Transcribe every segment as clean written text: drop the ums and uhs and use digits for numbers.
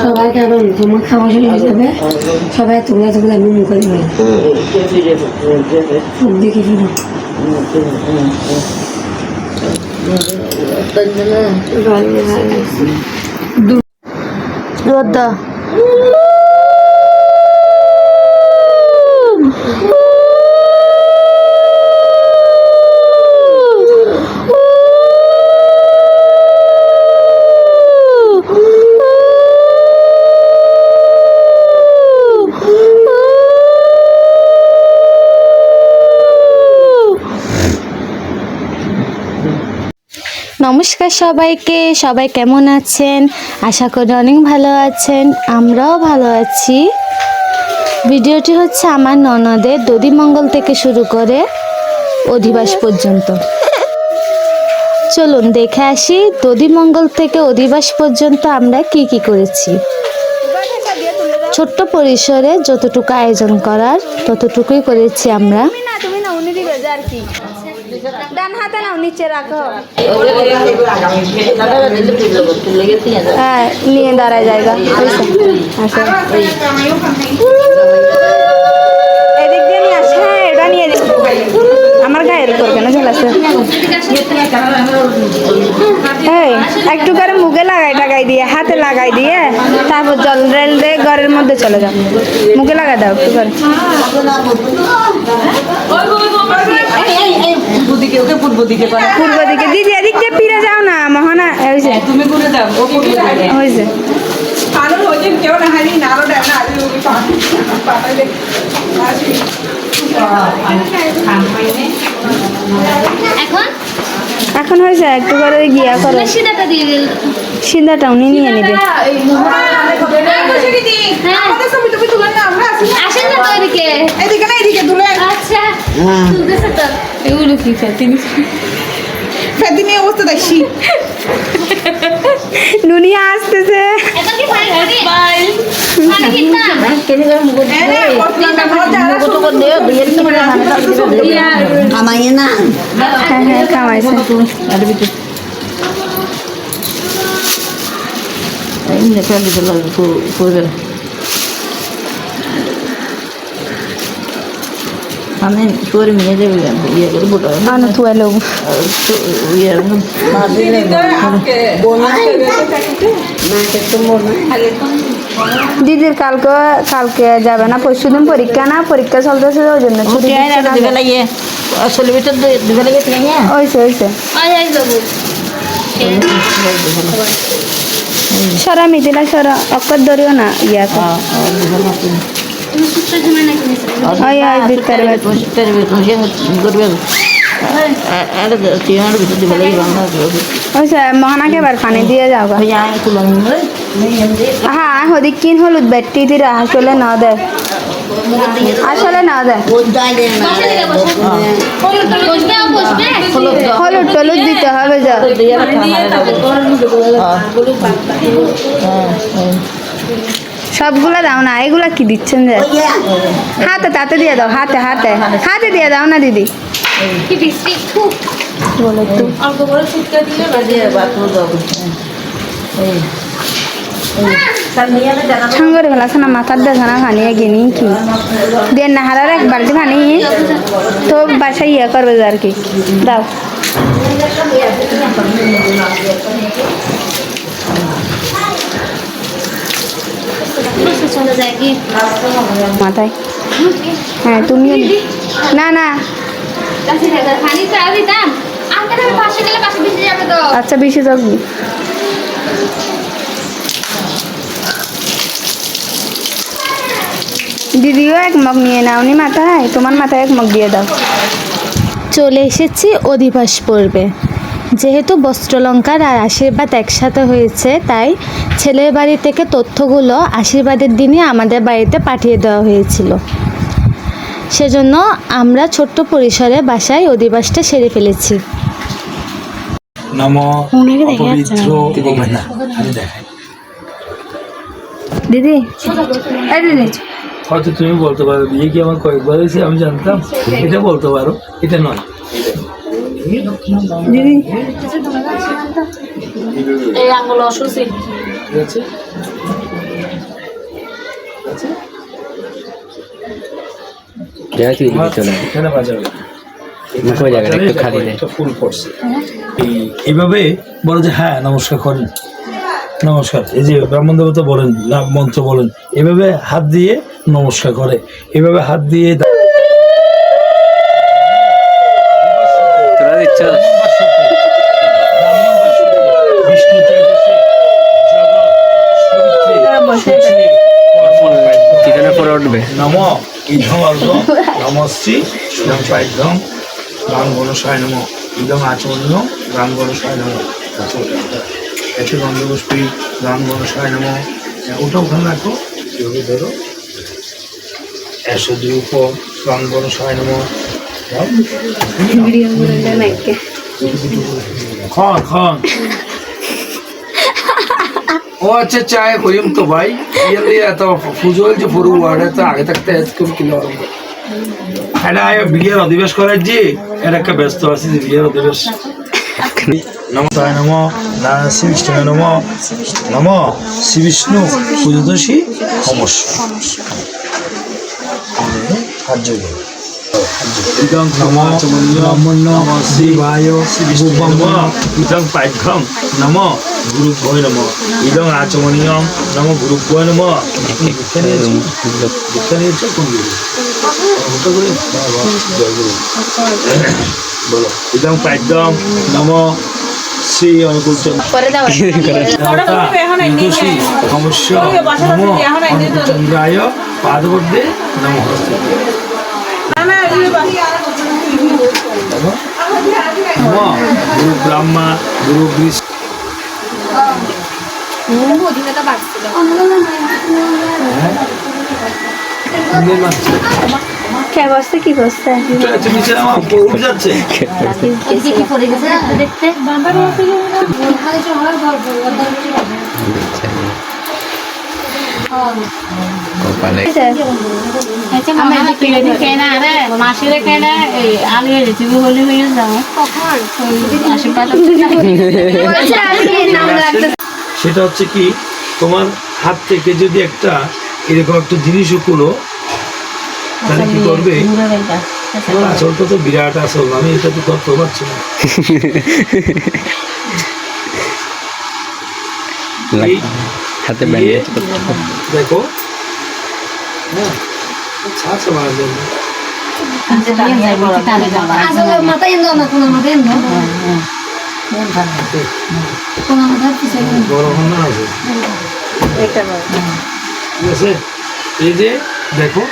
সবাই খাবেন, তোমার খাওয়া শুরু হয়ে যাবে। সবাই তোমরা তোমরা নুন করে দেখি ফিরো রোদ্দা নমস্কার সবাইকে, সবাই কেমন আছেন? আশা করি অনেক ভালো আছেন, আমরাও ভালো আছি। ভিডিওটি হচ্ছে আমার ননদের দধিমঙ্গল থেকে শুরু করে অধিবাস পর্যন্ত। চলুন দেখে আসি দধিমঙ্গল থেকে অধিবাস পর্যন্ত আমরা কি কি করেছি। ছোট্ট পরিসরে যতটুকু আয়োজন করার ততটুকুই করেছি আমরা। ডান হাতে নাও, নিচে রাখো। হ্যাঁ, নিয়ে দাঁড়ায় জায়গা। এদিক দিয়ে নিয়ে আসে। হ্যাঁ, এটা নিয়ে আমার গায়ের উপর কেন ঝোলাছে? এই একটু করে মুখে লাগাই দিয়ে, হাতে লাগাই দিয়ে, তারপর জল রেল দিয়ে ঘরের মধ্যে চলে যাও। মুখে লাগাই দাও একটু করে। পূর্ব দিকে দিদি, এদিক দিয়ে ফিরে যাও না মোহনা। তুমি ঘুরে যাও, হয়েছে। এখন হয়েছে, একটু করে গিয়া করো। সিন্দাটা উনি নিয়ে নেবে। নুনিয়া আসতেছে। কামাইয়ে না। হ্যাঁ হ্যাঁ, কামাইছে। আমি সুরে নিয়ে যাবি ইয়ে করে বোটা আনো তুই লোক দিদির কালকে যাবে না, পরশু দিন পরীক্ষা না, পরীক্ষা চলতেছে ওই জন্য ছুটি হয়েছে। সরা মিদিলা সরা অক্ষর ধরিও না ইয়া মহানাকে এবার পানি দিয়ে যাও। হ্যাঁ, হদিক কিন হলুদ বেটি দিরা আসলে না দেয়, আসলে না দেয়। হলুদ টলুদ দিতে হবে যা। সবগুলা দাও না, এগুলা কি দিচ্ছেন যে? হাতে তাতে দিয়ে দাও, হাতে হাতে হাতে দিয়ে দাও না দিদি। সাঙ্গরে ফেলাছে না, মাথার দেখা না পানি গিনি কি দিয়ে না হারার এক বালতি পানি তো বাসায় ইয়ে করবে আর কি। দাও মাথায়। হ্যাঁ তুমি না না, আচ্ছা বেশি যাও। দিদিও এক মগ নিয়ে নাও নি মাথায়, তোমার মাথায় এক মগ দিয়ে দাও। চলে এসেছি অধিবাস পর্বে। যেহেতু বস্ত্রলঙ্কার আর আশীর্বাদ একসাথে হয়েছে, তাই ছেলের বাড়ি থেকে তথ্যগুলো আশীর্বাদের দিনই আমাদের বাড়িতে পাঠিয়ে দেওয়া হয়েছিল। সেজন্য আমরা ছোট্ট পরিসরে বাসায় অধিবাসটা সেরে ফেলেছি। দিদি হয়তো তুমি বলতে পারো, বিয়ে কি আমার কয়েকবার হয়েছে আমি জানতাম, এটা বলতে পারো, এটা নয়। দিদি এই আঙ্গুল অসুচি ঠিক আছে এখানে বাজাবে একটা ফুল পড়ছে এইভাবে বলো যে হ্যাঁ নমস্কার করেন, নমস্কার। এই যে ব্রাহ্মণ দেবতা বলেন, নাম মন্ত্র বলেন, এভাবে হাত দিয়ে নমস্কার করে, এভাবে হাত দিয়ে নম ইধম অর্ঘ্যম নমশ্রী ইদম পাইধ্যম গান গণসায় নম ইদম আচমনীয় গান গণসায় নম এতে গন্ধপুষ্পী গান গণসায় নম। ওটা ওখানে রাখো, এভাবে ধরো। এসদ্রূপ গান গণসায় নম। খন খন ও আচ্ছা চায় কইম তো ভাই ये तो ফুজল যে পুরো ওয়ার্ডে তো আগে থাকতে এরকম কিলো এটা বিলিয়ার অধিবেশ করার যে এর একটা ব্যস্ত আছে যে বিলিয়ার অধিবেশ। নমস্কার নম নারায়ণ শ্রী বিষ্ণু নম নম শ্রী বিষ্ণু পূজোদশী সমস্য হাত যোগ ইদং নম ব্রাহ্মণ্য শিবায় শিবম ইদং পাইঘ্যম নম গুরুভ্যয় নম ইদং আচমনীয়ম নম গুরুভ্যয় নম। বলো ইদং পাইঘ্যম নম শ্রী অনুকূল সমস্য নম চন্দ্রায় পাদবর্দে নম গুরু ব্রহ্মা গুরু কে বসছে কি বসছে যাচ্ছে সেটা হচ্ছে কি তোমার হাত থেকে যদি একটা এরকম একটা জিনিস কোনো তাহলে কি করবে, আসলটা তো বিরাট আসল, আমি এটা তো ধরতে পারছি না। দেখো ঠিক আছে। এই যে দেখো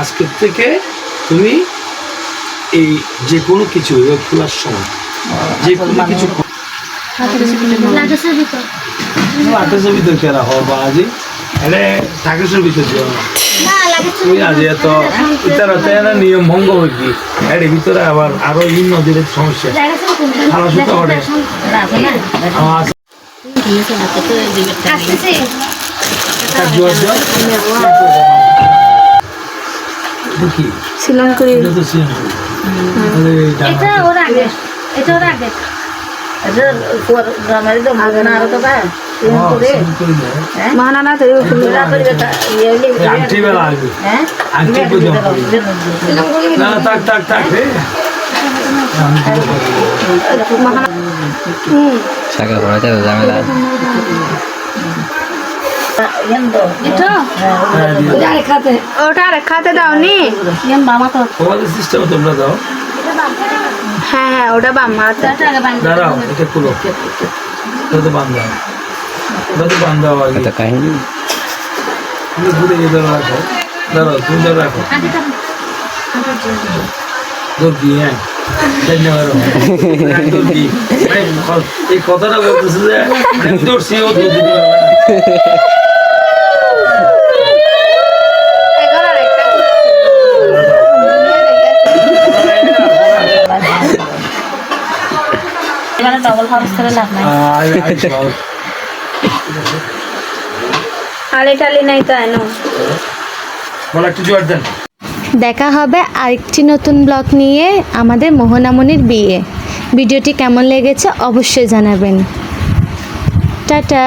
আজকের থেকে তুমি এই যে কোনো কিছু খোলার সময় যে কোনো কিছু আঠাশের ভিতর কেনা হবা আজি এনে ঠাকুরের ভিতর দিও না তুমি আজি এত ইতারা নিয়ম ভঙ্গ হয়ে কি এর ভিতরে আবার আরো ইন নদীর সমস্যা খালা সুতা ওঠে দেখি শ্রীলঙ্কার এটা তো মহানানা তো আংটি বেলা আসবে আংটি না থাক থাক থাক সাকা করা যাবে ঝামেলা ওটা খাতে দাওনি তোমাদের সিস্টেম তোমরা দাও। হ্যাঁ হ্যাঁ ওটা বাম হাতে দাঁড়াও এটা খুলো তো বান্ধা ওটা তো বান্ধা হয় এটা কাহিনী ঘুরে যেতে রাখো দাঁড়াও তুমি ধরে রাখো হ্যাঁ ধন্যবাদ। এই কথাটা বলতেছে যে দেখা হবে আরেকটি নতুন ব্লগ নিয়ে আমাদের মোহনামণির বিয়ে। ভিডিওটি কেমন লেগেছে অবশ্যই জানাবেন। টাটা।